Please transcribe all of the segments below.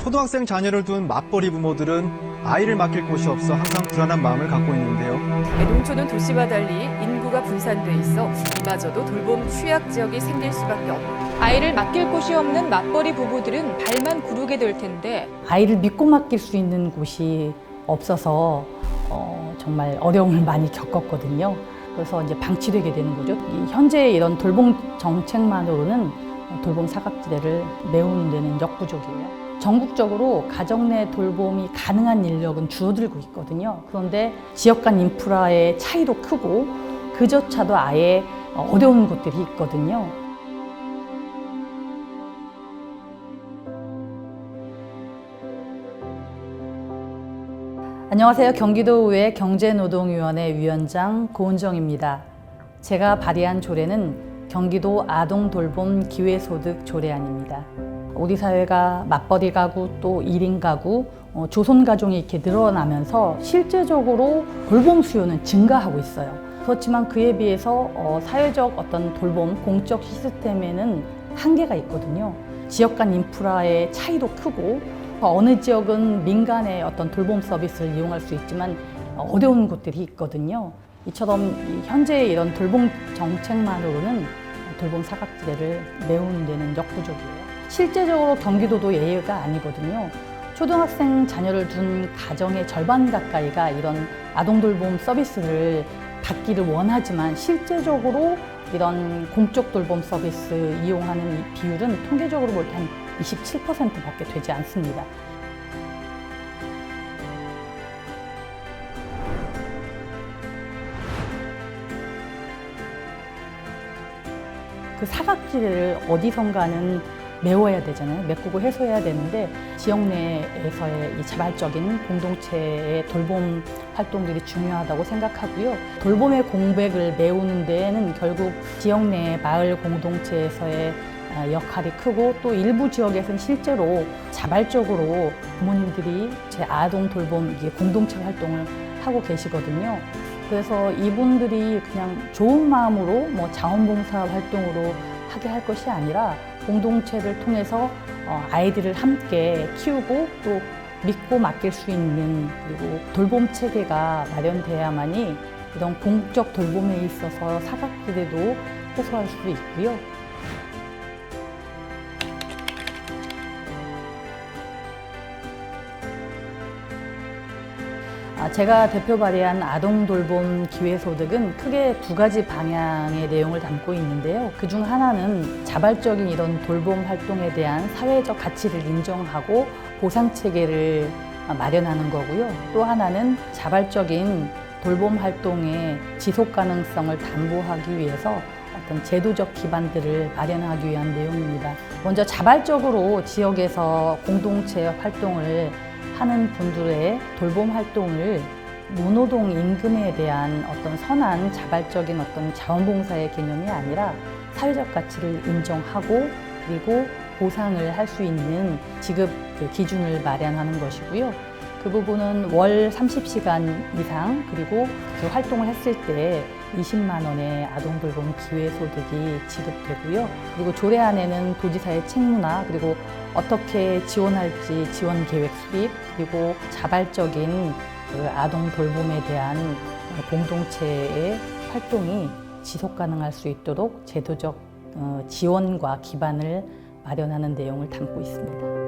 초등학생 자녀를 둔 맞벌이 부모들은 아이를 맡길 곳이 없어 항상 불안한 마음을 갖고 있는데요. 농촌은 도시와 달리 인구가 분산돼 있어 이마저도 돌봄 취약 지역이 생길 수밖에 없고 아이를 맡길 곳이 없는 맞벌이 부부들은 발만 구르게 될 텐데 아이를 믿고 맡길 수 있는 곳이 없어서 정말 어려움을 많이 겪었거든요. 그래서 이제 방치되게 되는 거죠. 현재 이런 돌봄 정책만으로는 돌봄 사각지대를 메우는 데는 역부족이에요. 전국적으로 가정 내 돌봄이 가능한 인력은 줄어들고 있거든요. 그런데 지역 간 인프라의 차이도 크고 그조차도 아예 어려운 곳들이 있거든요. 안녕하세요. 경기도의회 경제노동위원회 위원장 고은정입니다. 제가 발의한 조례는 경기도 아동돌봄 기회소득 조례안입니다. 우리 사회가 맞벌이 가구 또 1인 가구, 조손가족이 이렇게 늘어나면서 실제적으로 돌봄 수요는 증가하고 있어요. 그렇지만 그에 비해서 사회적 어떤 돌봄, 공적 시스템에는 한계가 있거든요. 지역 간 인프라의 차이도 크고 어느 지역은 민간의 어떤 돌봄 서비스를 이용할 수 있지만 어려운 곳들이 있거든요. 이처럼 현재 이런 돌봄 정책만으로는 돌봄 사각지대를 메우는 데는 역부족이에요. 실제적으로 경기도도 예외가 아니거든요. 초등학생 자녀를 둔 가정의 절반 가까이가 이런 아동돌봄 서비스를 받기를 원하지만 실제적으로 이런 공적 돌봄 서비스 이용하는 이 비율은 통계적으로 볼 때 한 27%밖에 되지 않습니다. 그 사각지대를 어디선가는 메워야 되잖아요. 메꾸고 해소해야 되는데 지역 내에서의 이 자발적인 공동체의 돌봄 활동들이 중요하다고 생각하고요. 돌봄의 공백을 메우는 데에는 결국 지역 내 마을 공동체에서의 역할이 크고 또 일부 지역에서는 실제로 자발적으로 부모님들이 제 아동 돌봄 공동체 활동을 하고 계시거든요. 그래서 이분들이 그냥 좋은 마음으로 뭐 자원봉사 활동으로 하게 할 것이 아니라 공동체를 통해서 아이들을 함께 키우고 또 믿고 맡길 수 있는 그리고 돌봄 체계가 마련돼야만이 이런 공적 돌봄에 있어서 사각지대도 해소할 수 있고요. 제가 대표 발의한 아동돌봄 기회소득은 크게 두 가지 방향의 내용을 담고 있는데요. 그중 하나는 자발적인 이런 돌봄 활동에 대한 사회적 가치를 인정하고 보상체계를 마련하는 거고요. 또 하나는 자발적인 돌봄 활동의 지속 가능성을 담보하기 위해서 어떤 제도적 기반들을 마련하기 위한 내용입니다. 먼저 자발적으로 지역에서 공동체 활동을 하는 분들의 돌봄 활동을 무노동 임금에 대한 어떤 선한 자발적인 어떤 자원봉사의 개념이 아니라 사회적 가치를 인정하고 그리고 보상을 할 수 있는 지급 기준을 마련하는 것이고요. 그 부분은 월 30시간 이상 그리고 그 활동을 했을 때 20만 원의 아동돌봄 기회소득이 지급되고요. 그리고 조례안에는 도지사의 책무나 그리고 어떻게 지원할지 지원 계획 수립 그리고 자발적인 그 아동 돌봄에 대한 공동체의 활동이 지속 가능할 수 있도록 제도적 지원과 기반을 마련하는 내용을 담고 있습니다.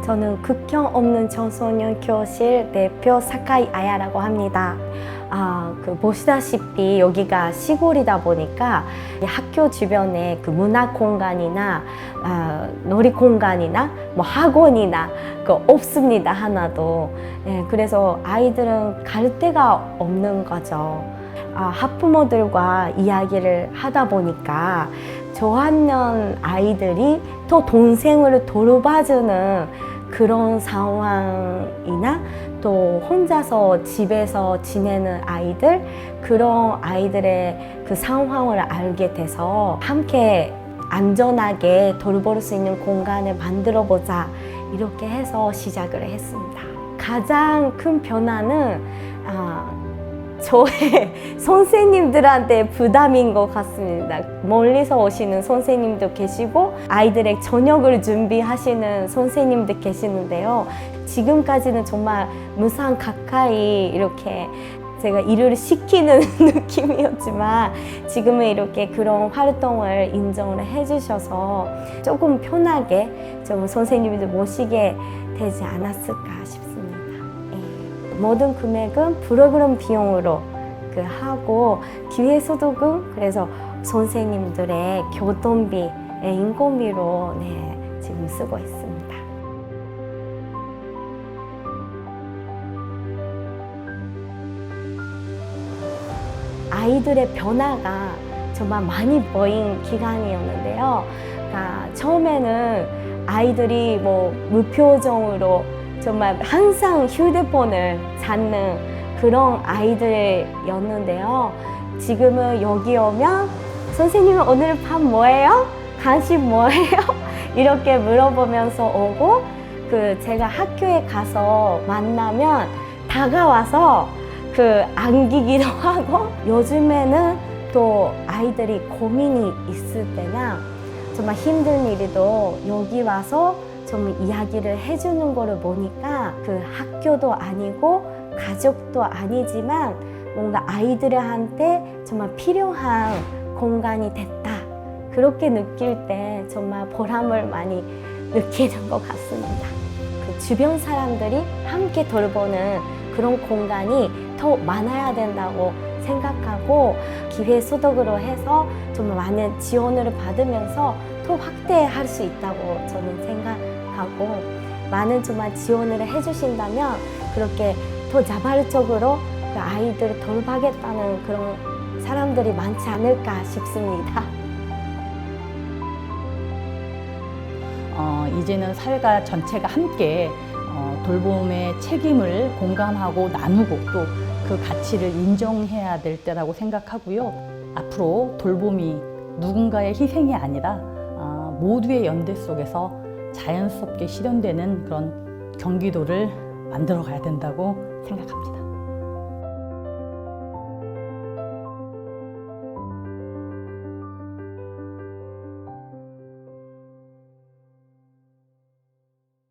저는 극형 없는 청소년 교실 대표 사카이 아야라고 합니다. 보시다시피 여기가 시골이다 보니까 학교 주변에 그 문화 공간이나 놀이 공간이나 뭐 학원이나 없습니다, 하나도. 그래서 아이들은 갈 데가 없는 거죠. 학부모들과 이야기를 하다 보니까 저학년 아이들이 또 동생을 돌봐주는 그런 상황이나 또 혼자서 집에서 지내는 아이들, 그런 아이들의 그 상황을 알게 돼서 함께 안전하게 돌볼 수 있는 공간을 만들어 보자, 이렇게 해서 시작을 했습니다. 가장 큰 변화는 저의 선생님들한테 부담인 것 같습니다. 멀리서 오시는 선생님도 계시고 아이들의 저녁을 준비하시는 선생님도 계시는데요. 지금까지는 정말 무상 가까이 이렇게 제가 일을 시키는 느낌이었지만 지금은 이렇게 그런 활동을 인정을 해주셔서 조금 편하게 좀 선생님들 모시게 되지 않았을까 싶습니다. 모든 금액은 프로그램 비용으로 하고 기회소득은 그래서 선생님들의 교통비, 인건비로 지금 쓰고 있습니다. 아이들의 변화가 정말 많이 보인 기간이었는데요. 처음에는 아이들이 무표정으로 정말 항상 휴대폰을 찾는 그런 아이들이었는데요. 지금은 여기 오면 선생님 오늘 밥 뭐예요? 간식 뭐예요? 이렇게 물어보면서 오고 제가 학교에 가서 만나면 다가와서 안기기도 하고 요즘에는 또 아이들이 고민이 있을 때나 정말 힘든 일이도 여기 와서 좀 이야기를 해주는 거를 보니까 학교도 아니고 가족도 아니지만 뭔가 아이들한테 정말 필요한 공간이 됐다. 그렇게 느낄 때 정말 보람을 많이 느끼는 것 같습니다. 주변 사람들이 함께 돌보는 그런 공간이 더 많아야 된다고 생각하고 기회소득으로 해서 정말 많은 지원을 받으면서 더 확대할 수 있다고 저는 생각하고 많은 정말 지원을 해주신다면 그렇게 더 자발적으로 아이들을 돌보겠다는 그런 사람들이 많지 않을까 싶습니다. 이제는 사회가 전체가 함께 돌봄의 책임을 공감하고 나누고 또 그 가치를 인정해야 될 때라고 생각하고요. 앞으로 돌봄이 누군가의 희생이 아니라 모두의 연대 속에서 자연스럽게 실현되는 그런 경기도를 만들어 가야 된다고 생각합니다.